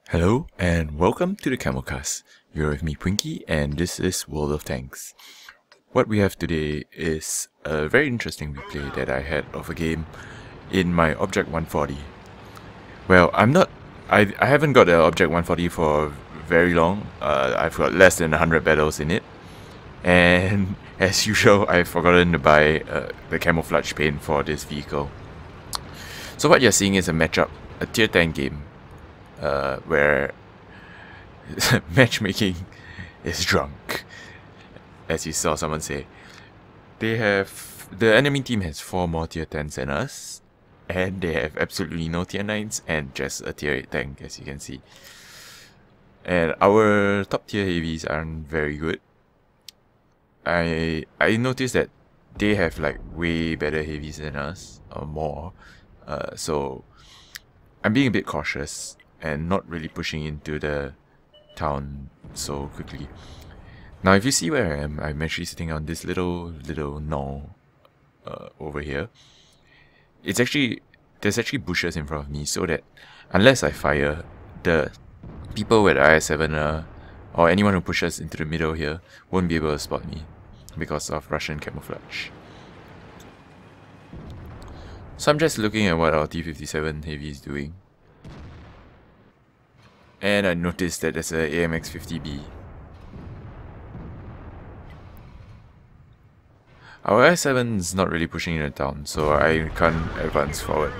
Hello and welcome to the Camelcast. You're with me, Twinkie, and this is World of Tanks. What we have today is a very interesting replay that I had of a game in my Object 140. Well, I haven't got the Object 140 for very long. I've got less than 100 battles in it. And as usual, I've forgotten to buy the camouflage paint for this vehicle. So what you're seeing is a matchup, a tier 10 game. Where matchmaking is drunk, as you saw someone say. The enemy team has 4 more tier 10s than us, and they have absolutely no tier 9s and just a tier 8 tank, as you can see. And our top tier heavies aren't very good. I noticed that they have like way better heavies than us, or more. So I'm being a bit cautious and not really pushing into the town so quickly. Now if you see where I am, I'm actually sitting on this little knoll over here. There's actually bushes in front of me, so that unless I fire, the people with IS-7 or anyone who pushes into the middle here won't be able to spot me because of Russian camouflage. So I'm just looking at what our T-57 heavy is doing. And I noticed that there's a AMX-50B. Our I-7 is not really pushing in the town, so I can't advance forward.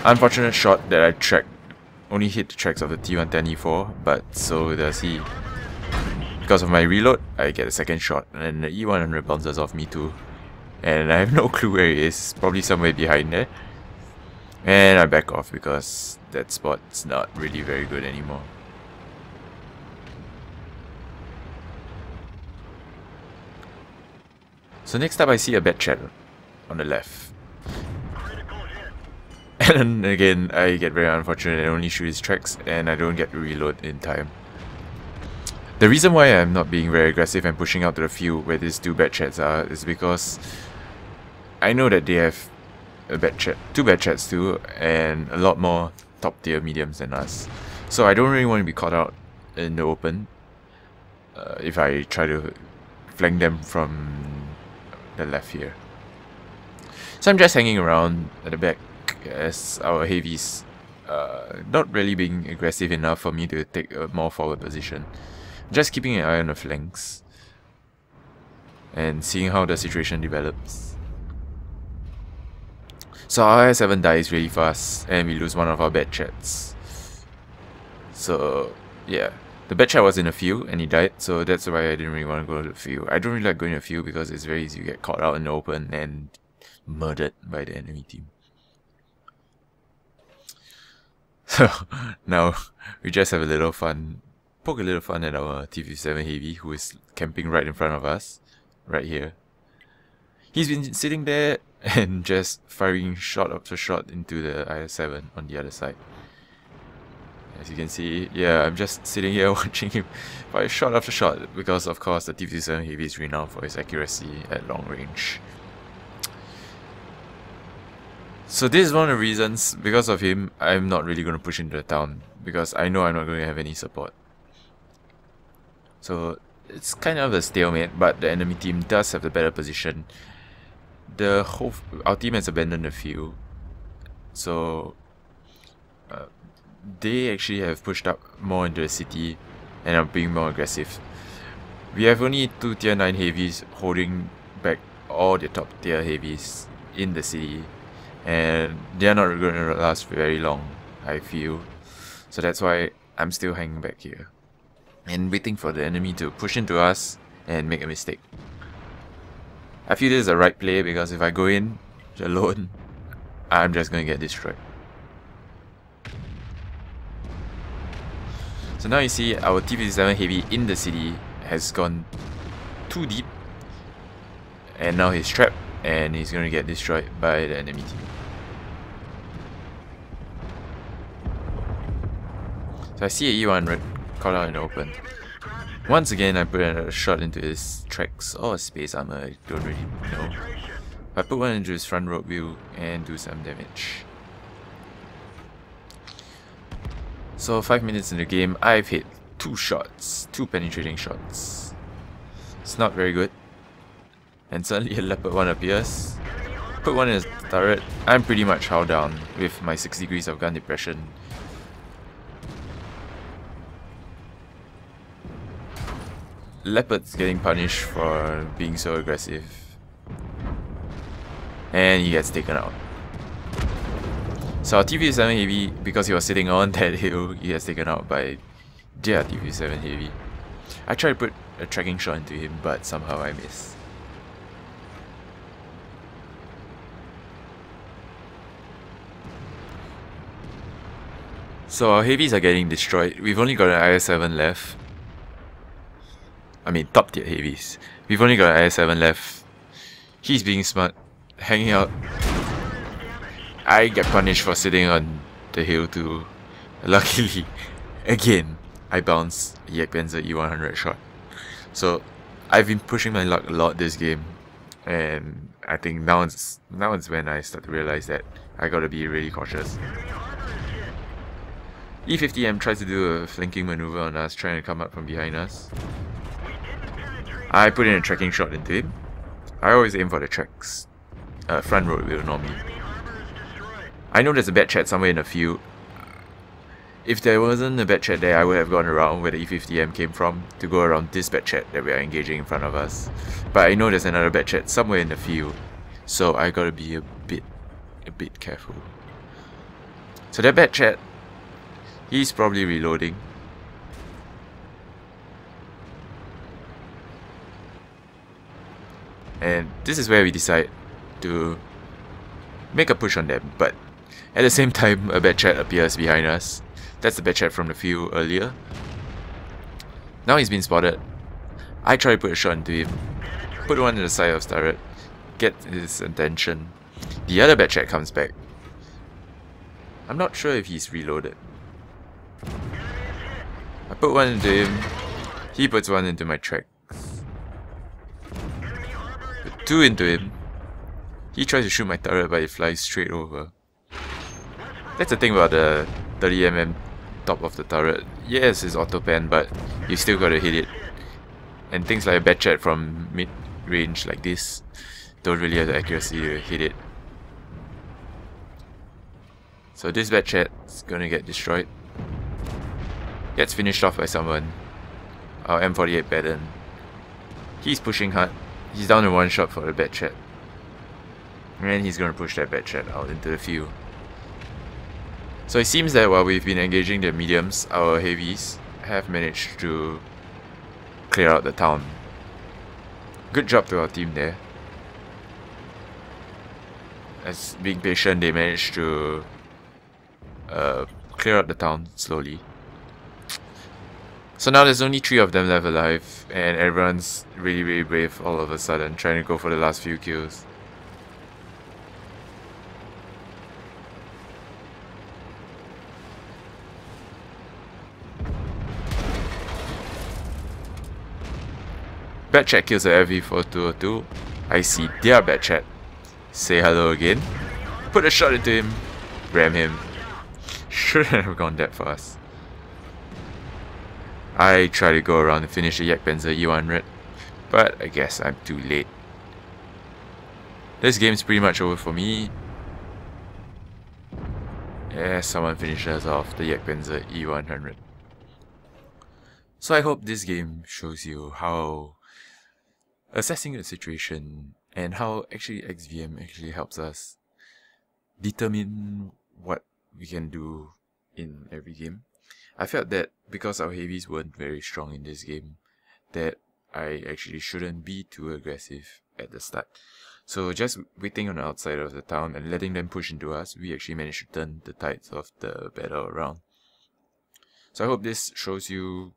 Unfortunate shot that I tracked only hit the tracks of the T-110E4, but so does he. Because of my reload, I get a second shot, and the E-100 bounces off me too. And I have no clue where he is, probably somewhere behind there. And I back off because that spot's not really very good anymore. So next up I see a bed chat on the left. And then again I get very unfortunate and only shoot his tracks and I don't get to reload in time. The reason why I'm not being very aggressive and pushing out to the field where these two bed chats are is because I know that they have two bad chats too, and a lot more top tier mediums than us. So I don't really want to be caught out in the open if I try to flank them from the left here. So I'm just hanging around at the back as our heavies not really being aggressive enough for me to take a more forward position. Just keeping an eye on the flanks and seeing how the situation develops. So our I-7 dies really fast and we lose one of our bad chats. So yeah, the bad chat was in the field and he died, so that's why I didn't really want to go to the field. I don't really like going to the field because it's very easy to get caught out in the open and murdered by the enemy team. So now we just have a little fun, poke a little fun at our T-57 heavy who is camping right in front of us, right here. He's been sitting there and just firing shot after shot into the IS-7 on the other side. As you can see, yeah, I'm just sitting here watching him fire shot after shot because of course the T-57 heavy is renowned for its accuracy at long range. So this is one of the reasons, because of him, I'm not really going to push into the town because I know I'm not going to have any support. So it's kind of a stalemate, but the enemy team does have the better position. Our team has abandoned the field, so they actually have pushed up more into the city and are being more aggressive. We have only 2 tier 9 heavies holding back all the top tier heavies in the city, and they are not going to last very long, I feel. So that's why I'm still hanging back here and waiting for the enemy to push into us and make a mistake. I feel this is the right play because if I go in alone, I'm just going to get destroyed. So now you see our T-57 heavy in the city has gone too deep, and now he's trapped and he's going to get destroyed by the enemy team. So I see a E100 caught out in the open. Once again, I put a shot into his tracks or space armor, I don't really know. I put one into his front road wheel and do some damage. So 5 minutes in the game, I've hit 2 shots, 2 penetrating shots. It's not very good. And suddenly a leopard one appears. Put one in his turret. I'm pretty much held down with my 6 degrees of gun depression. Leopard's getting punished for being so aggressive. And he gets taken out. So our TV7 Heavy, because he was sitting on that hill, he gets taken out by their TV7 Heavy. I tried to put a tracking shot into him, but somehow I missed. So our heavies are getting destroyed. We've only got an IS-7 left. I mean, top tier heavies. We've only got an IS-7 left. He's being smart, hanging out. I get punished for sitting on the hill too. Luckily, again, I bounced a Panzer E100 shot. So I've been pushing my luck a lot this game, and I think now it's when I start to realize that I gotta be really cautious. E50M tries to do a flanking maneuver on us, trying to come up from behind us. I put in a tracking shot into him. I always aim for the tracks. Front road wheel normally. I know there's a bad chat somewhere in the field. If there wasn't a bad chat there, I would have gone around where the E50M came from to go around this bad chat that we are engaging in front of us. But I know there's another bad chat somewhere in the field, so I gotta be a bit careful. So that bad chat, he's probably reloading. And this is where we decide to make a push on them, but at the same time a bad chat appears behind us. That's the bad chat from the field earlier. Now he's been spotted. I try to put a shot into him, put one in the side of his turret, get his attention. The other bad chat comes back. I'm not sure if he's reloaded. I put one into him, he puts one into my tracks. Put 2 into him. He tries to shoot my turret, but it flies straight over. That's the thing about the 30mm top of the turret. Yes, it's auto pen, but you still gotta hit it. And things like a bad chat from mid-range like this don't really have the accuracy to hit it. So this bad chat is gonna get destroyed. Gets finished off by someone. Our M48 Baden. He's pushing hard. He's down to 1 shot for the bad chat. And he's gonna push that bad chat out into the field. So it seems that while we've been engaging the mediums, our heavies have managed to clear out the town. Good job to our team there. As being patient, they managed to clear out the town slowly. So now there's only 3 of them left alive, and everyone's really brave all of a sudden, trying to go for the last few kills. Bad chat kills a FV4202. I see their bad chat. Say hello again. Put a shot into him. Ram him. Shouldn't have gone that fast. I try to go around and finish the Panzer E100, but I guess I'm too late. This game's pretty much over for me. Yeah, someone finishes off the Panzer E100. So I hope this game shows you how assessing the situation and how actually XVM actually helps us determine what we can do in every game. I felt that because our heavies weren't very strong in this game, that I actually shouldn't be too aggressive at the start. So just waiting on the outside of the town and letting them push into us, we actually managed to turn the tides of the battle around. So I hope this shows you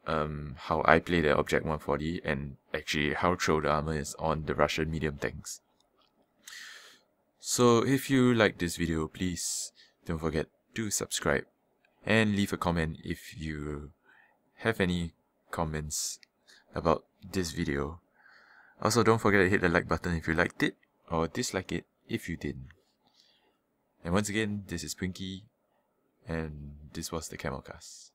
how I play the Object 140 and actually how throw the armor is on the Russian medium tanks. So if you like this video, please don't forget to subscribe and leave a comment if you have any comments about this video. Also, don't forget to hit the like button if you liked it, or dislike it if you didn't. And once again, this is Twinkie, And this was the Camel Cast.